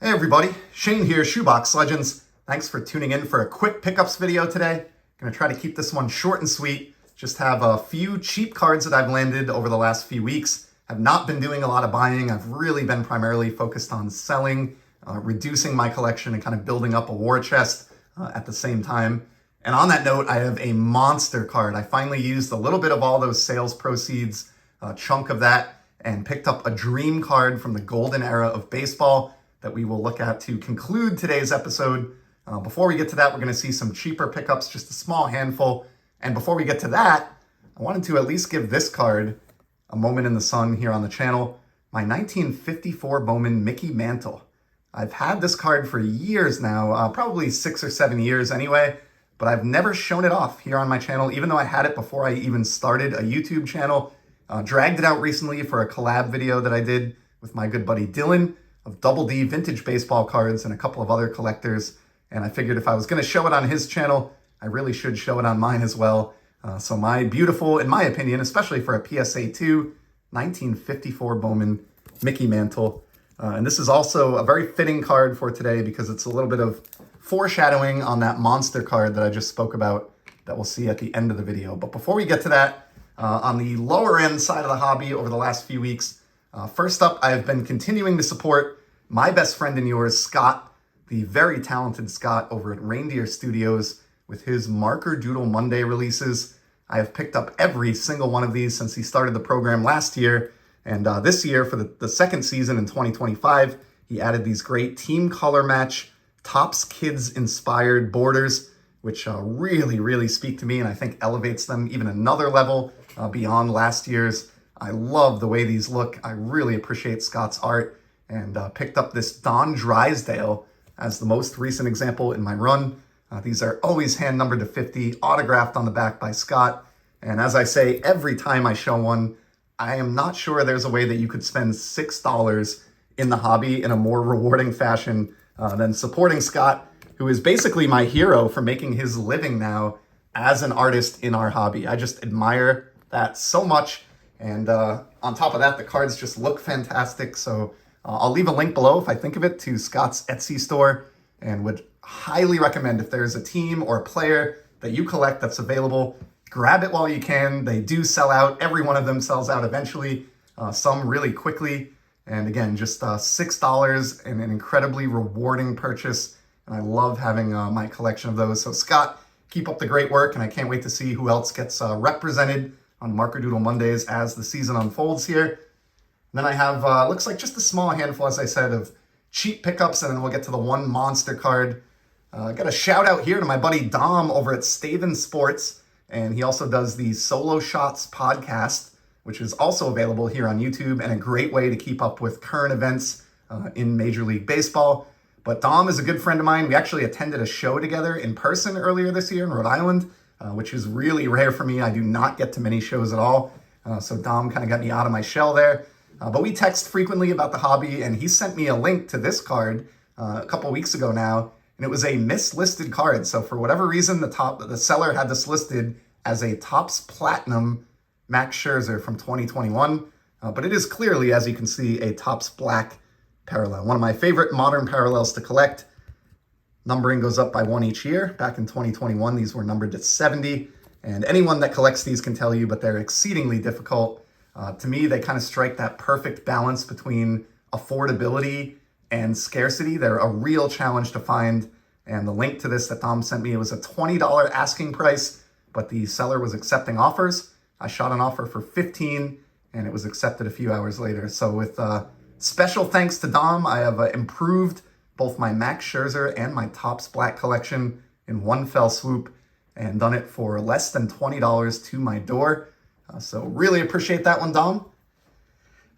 Hey everybody, Shane here, Shoebox Legends. Thanks for tuning in for a quick pickups video today. Gonna try to keep this one short and sweet. Just have a few cheap cards that I've landed over the last few weeks. Have not been doing a lot of buying. I've really been primarily focused on selling, reducing my collection and kind of building up a war chest at the same time. And on that note, I have a monster card. I finally used a little bit of all those sales proceeds, a chunk of that, and picked up a dream card from the golden era of baseball that we will look at to conclude today's episode. Before we get to that, we're going to see some cheaper pickups, just a small handful. And before we get to that, I wanted to at least give this card a moment in the sun here on the channel. My 1954 Bowman Mickey Mantle. I've had this card for years now, probably 6 or 7 years anyway, but I've never shown it off here on my channel, even though I had it before I even started a YouTube channel. Dragged it out recently for a collab video that I did with my good buddy Dylan of Double D vintage baseball cards and a couple of other collectors. And I figured if I was going to show it on his channel, I really should show it on mine as well. So my beautiful, in my opinion, especially for a PSA 2, 1954 Bowman Mickey Mantle. And this is also a very fitting card for today because it's a little bit of foreshadowing on that monster card that I just spoke about that we'll see at the end of the video. But before we get to that, on the lower end side of the hobby over the last few weeks, first up, I've been continuing to support my best friend and yours, Skaght, the very talented Skaght over at Reindeer Studios with his Marker Doodle Monday releases. I have picked up every single one of these since he started the program last year. And this year, for the second season in 2025, he added these great team color match Topps Kids inspired borders, which really speak to me and I think elevates them even another level beyond last year's. I love the way these look. I really appreciate Skaught's art and picked up this Don Drysdale as the most recent example in my run. These are always hand numbered to 50, autographed on the back by Skaght. And as I say, every time I show one, I am not sure there's a way that you could spend $6 in the hobby in a more rewarding fashion than supporting Skaght, who is basically my hero for making his living now as an artist in our hobby. I just admire that so much. And on top of that, the cards just look fantastic. So I'll leave a link below if I think of it to Skaught's Etsy store and would highly recommend if there's a team or a player that you collect that's available, grab it while you can. They do sell out. Every one of them sells out eventually, some really quickly. And again, just $6 and an incredibly rewarding purchase. And I love having my collection of those. So Skaght, keep up the great work. And I can't wait to see who else gets represented on Marker Doodle Mondays as the season unfolds here. And then I have, looks like just a small handful, as I said, of cheap pickups, and then we'll get to the one monster card. Got a shout out here to my buddy Dom over at Staven Sports, and he also does the Solo Shots podcast, which is also available here on YouTube and a great way to keep up with current events in Major League Baseball. But Dom is a good friend of mine. We actually attended a show together in person earlier this year in Rhode Island, which is really rare for me. I do not get to many shows at all. So Dom kind of got me out of my shell there. But we text frequently about the hobby, and he sent me a link to this card a couple weeks ago now, and it was a mislisted card. So for whatever reason, the seller had this listed as a Topps Platinum Max Scherzer from 2021. But it is clearly, as you can see, a Topps Black parallel. One of my favorite modern parallels to collect. Numbering goes up by 1 each year. Back in 2021, these were numbered to 70. And anyone that collects these can tell you, but they're exceedingly difficult. To me, they kind of strike that perfect balance between affordability and scarcity. They're a real challenge to find. And the link to this that Dom sent me, it was a $20 asking price, but the seller was accepting offers. I shot an offer for $15, and it was accepted a few hours later. So with special thanks to Dom, I have improved both my Max Scherzer and my Topps Black collection in one fell swoop and done it for less than $20 to my door. So really appreciate that one, Dom.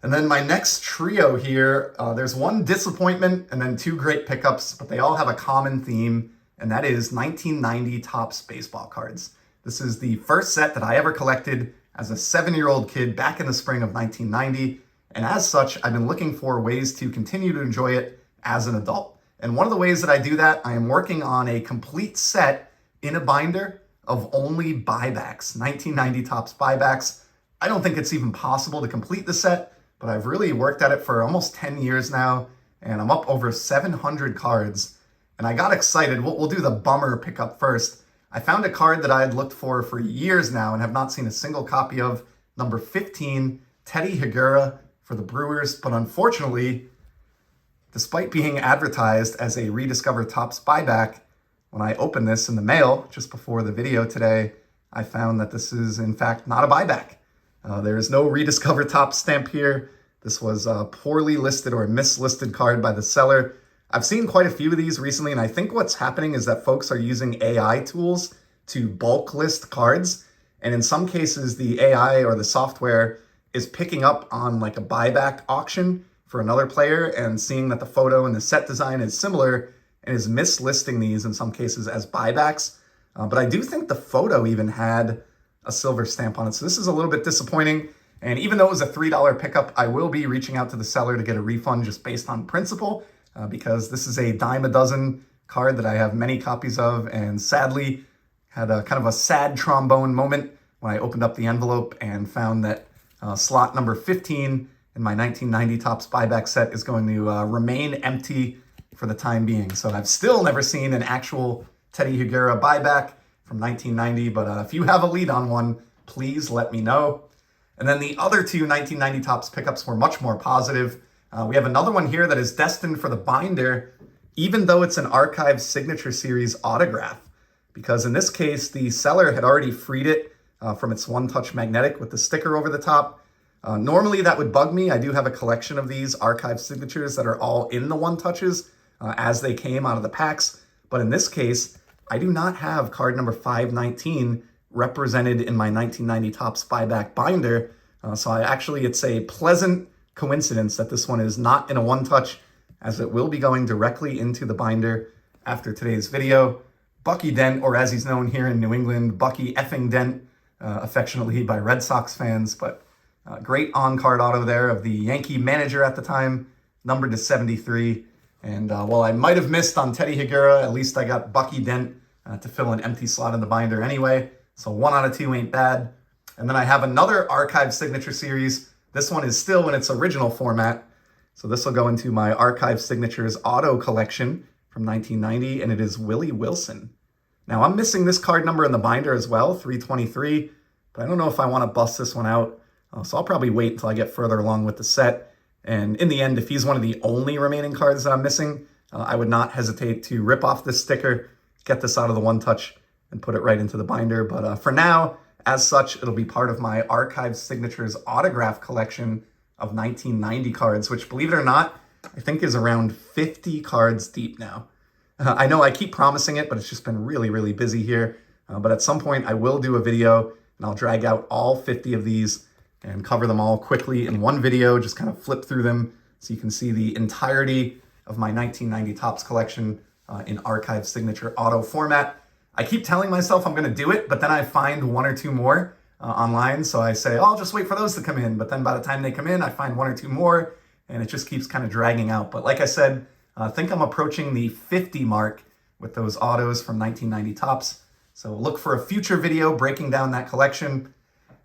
And then my next trio here, there's one disappointment and then 2 great pickups, but they all have a common theme, and that is 1990 Topps baseball cards. This is the first set that I ever collected as a 7-year-old kid back in the spring of 1990. And as such, I've been looking for ways to continue to enjoy it as an adult. And one of the ways that I do that, I am working on a complete set in a binder of only buybacks, 1990 Topps buybacks. I don't think it's even possible to complete the set, but I've really worked at it for almost 10 years now, and I'm up over 700 cards. And I got excited. We'll do the bummer pickup first. I found a card that I had looked for years now and have not seen a single copy of, number 15, Teddy Higuera for the Brewers. But unfortunately, despite being advertised as a rediscovered Topps buyback, when I opened this in the mail just before the video today, I found that this is in fact not a buyback. There is no rediscovered Topps stamp here. This was a poorly listed or mislisted card by the seller. I've seen quite a few of these recently, and I think what's happening is that folks are using AI tools to bulk list cards. And in some cases, the AI or the software is picking up on like a buyback auction for another player and seeing that the photo and the set design is similar and is mislisting these in some cases as buybacks. But I do think the photo even had a silver stamp on it. So this is a little bit disappointing. And even though it was a $3 pickup, I will be reaching out to the seller to get a refund just based on principle. Because this is a dime a dozen card that I have many copies of, and sadly had a kind of a sad trombone moment when I opened up the envelope and found that slot number 15 in my 1990 Topps buyback set is going to remain empty for the time being. So I've still never seen an actual Teddy Higuera buyback from 1990, but if you have a lead on one, please let me know. And then the other two 1990 Topps pickups were much more positive. We have another one here that is destined for the binder, even though it's an archive signature series autograph, because in this case, the seller had already freed it from its one-touch magnetic with the sticker over the top. Normally that would bug me. I do have a collection of these archive signatures that are all in the one-touches as they came out of the packs. But in this case, I do not have card number 519 represented in my 1990 Topps buyback binder. So it's a pleasant coincidence that this one is not in a one-touch, as it will be going directly into the binder after today's video. Bucky Dent, or as he's known here in New England, Bucky effing Dent, affectionately by Red Sox fans, but great on-card auto there of the Yankee manager at the time, numbered to 73. And while I might have missed on Teddy Higuera, at least I got Bucky Dent to fill an empty slot in the binder anyway. So 1 out of 2 ain't bad. And then I have another archive signature series. This one is still in its original format. So this will go into my Archive Signatures auto collection from 1990, and it is Willie Wilson. Now I'm missing this card number in the binder as well, 323, but I don't know if I want to bust this one out. So I'll probably wait until I get further along with the set. And in the end, if he's one of the only remaining cards that I'm missing, I would not hesitate to rip off this sticker, get this out of the one-touch, and put it right into the binder. But for now, as such, it'll be part of my Archive Signatures autograph collection of 1990 cards, which, believe it or not, I think is around 50 cards deep now. I know I keep promising it, but it's just been really, really busy here. But at some point, I will do a video, and I'll drag out all 50 of these and cover them all quickly in one video, just kind of flip through them so you can see the entirety of my 1990 Topps collection in Archive Signature auto format. I keep telling myself I'm going to do it, but then I find 1 or 2 more online. So I say, oh, I'll just wait for those to come in. But then by the time they come in, I find 1 or 2 more, and it just keeps kind of dragging out. But like I said, I think I'm approaching the 50 mark with those autos from 1990 Topps. So look for a future video breaking down that collection.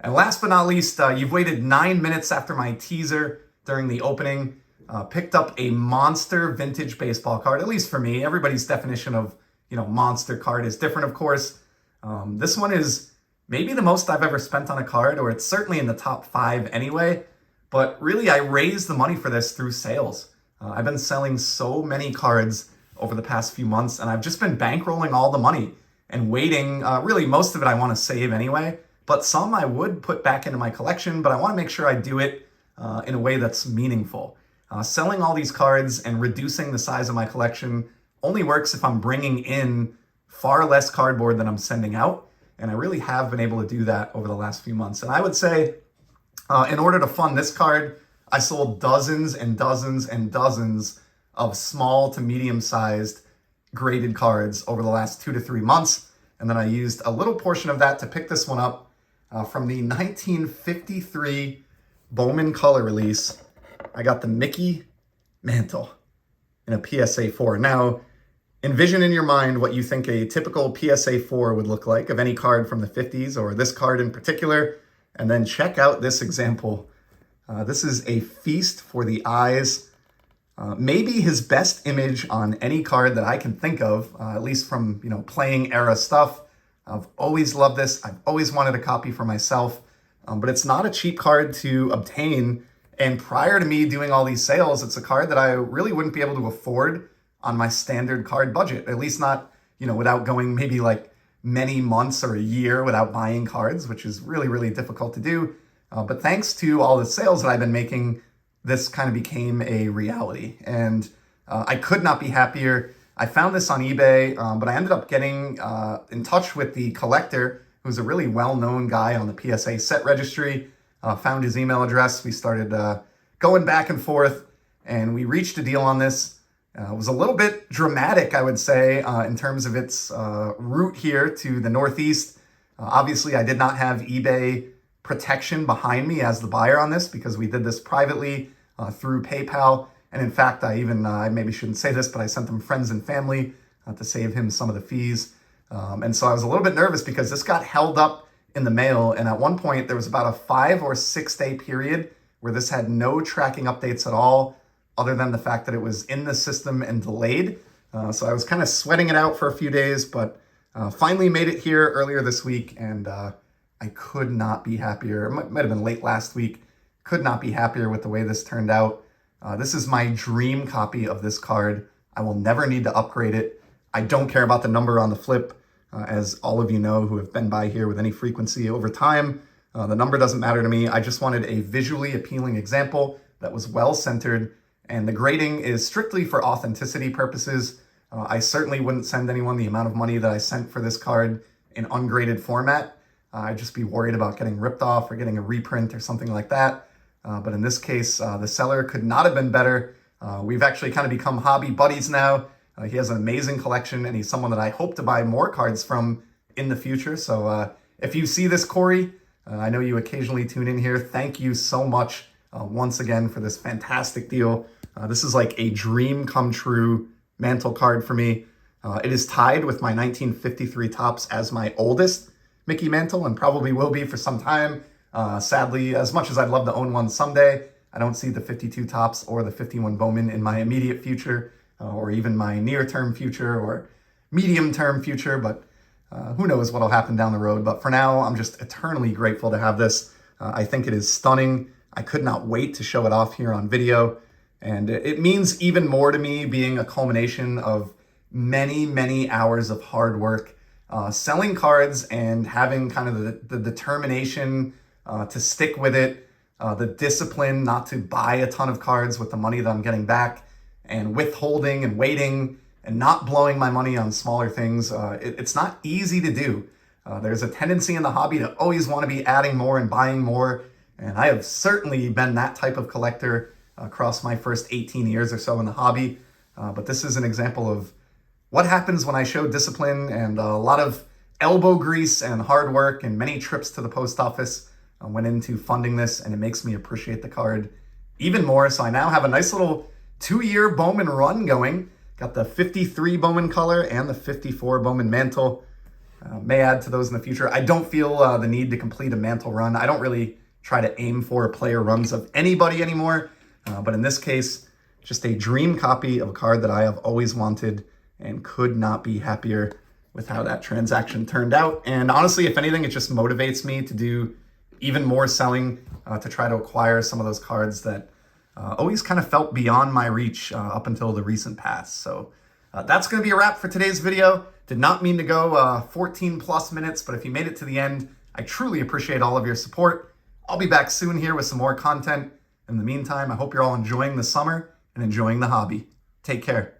And last but not least, you've waited 9 minutes after my teaser during the opening, picked up a monster vintage baseball card, at least for me. Everybody's definition of monster card is different, of course. This one is maybe the most I've ever spent on a card, or it's certainly in the top 5 anyway. But really, I raised the money for this through sales. I've been selling so many cards over the past few months, and I've just been bankrolling all the money and waiting. Really, most of it I want to save anyway, but some I would put back into my collection, but I want to make sure I do it in a way that's meaningful. Selling all these cards and reducing the size of my collection only works if I'm bringing in far less cardboard than I'm sending out. And I really have been able to do that over the last few months. And I would say in order to fund this card, I sold dozens and dozens and dozens of small to medium-sized graded cards over the last 2 to 3 months. And then I used a little portion of that to pick this one up from the 1953 Bowman color release. I got the Mickey Mantle in a PSA 4. Now, envision in your mind what you think a typical PSA 4 would look like of any card from the 50s, or this card in particular, and then check out this example. This is a feast for the eyes. maybe his best image on any card that I can think of, at least from, playing era stuff. I've always loved this. I've always wanted a copy for myself, but it's not a cheap card to obtain. And prior to me doing all these sales, it's a card that I really wouldn't be able to afford on my standard card budget, at least not, without going maybe like many months or a year without buying cards, which is really, really difficult to do. But thanks to all the sales that I've been making, this kind of became a reality. And I could not be happier. I found this on eBay, but I ended up getting in touch with the collector, who's a really well-known guy on the PSA set registry. Found his email address. We started going back and forth, and we reached a deal on this. It was a little bit dramatic, I would say, in terms of its route here to the Northeast. Obviously, I did not have eBay protection behind me as the buyer on this because we did this privately through PayPal. And in fact, I maybe shouldn't say this, but I sent them friends and family to save him some of the fees. And so I was a little bit nervous because this got held up in the mail. And at one point, there was about a 5 or 6 day period where this had no tracking updates at all, other than the fact that it was in the system and delayed. So I was kind of sweating it out for a few days, but finally made it here earlier this week, and I could not be happier. It might have been late last week. Could not be happier with the way this turned out. This is my dream copy of this card. I will never need to upgrade it. I don't care about the number on the flip, as all of you know who have been by here with any frequency over time. The number doesn't matter to me. I just wanted a visually appealing example that was well-centered, and the grading is strictly for authenticity purposes. I certainly wouldn't send anyone the amount of money that I sent for this card in ungraded format. I'd just be worried about getting ripped off or getting a reprint or something like that. But in this case, the seller could not have been better. We've actually kind of become hobby buddies now. He has an amazing collection, and he's someone that I hope to buy more cards from in the future. So if you see this, Corey, I know you occasionally tune in here. Thank you so much once again for this fantastic deal. This is like a dream come true Mantle card for me. It is tied with my 1953 Topps as my oldest Mickey Mantle, and probably will be for some time. Sadly, as much as I'd love to own one someday, I don't see the 52 Topps or the 51 Bowman in my immediate future, or even my near-term future or medium-term future, but who knows what'll happen down the road. But for now, I'm just eternally grateful to have this. I think it is stunning. I could not wait to show it off here on video. And it means even more to me being a culmination of many, many hours of hard work, selling cards and having kind of the determination to stick with it, the discipline not to buy a ton of cards with the money that I'm getting back, and withholding and waiting and not blowing my money on smaller things. It's not easy to do. There's a tendency in the hobby to always want to be adding more and buying more. And I have certainly been that type of collector across my first 18 years or so in the hobby. But this is an example of what happens when I show discipline and a lot of elbow grease and hard work, and many trips to the post office went into funding this, and it makes me appreciate the card even more. So I now have a nice little 2-year Bowman run going. Got the 53 Bowman color and the 54 Bowman Mantle. May add to those in the future. I don't feel the need to complete a Mantle run. I don't really try to aim for player runs of anybody anymore. But in this case, just a dream copy of a card that I have always wanted, and could not be happier with how that transaction turned out. And honestly, if anything, it just motivates me to do even more selling, to try to acquire some of those cards that always kind of felt beyond my reach up until the recent past. So that's going to be a wrap for today's video. Did not mean to go 14 plus minutes, but if you made it to the end, I truly appreciate all of your support. I'll be back soon here with some more content. In the meantime, I hope you're all enjoying the summer and enjoying the hobby. Take care.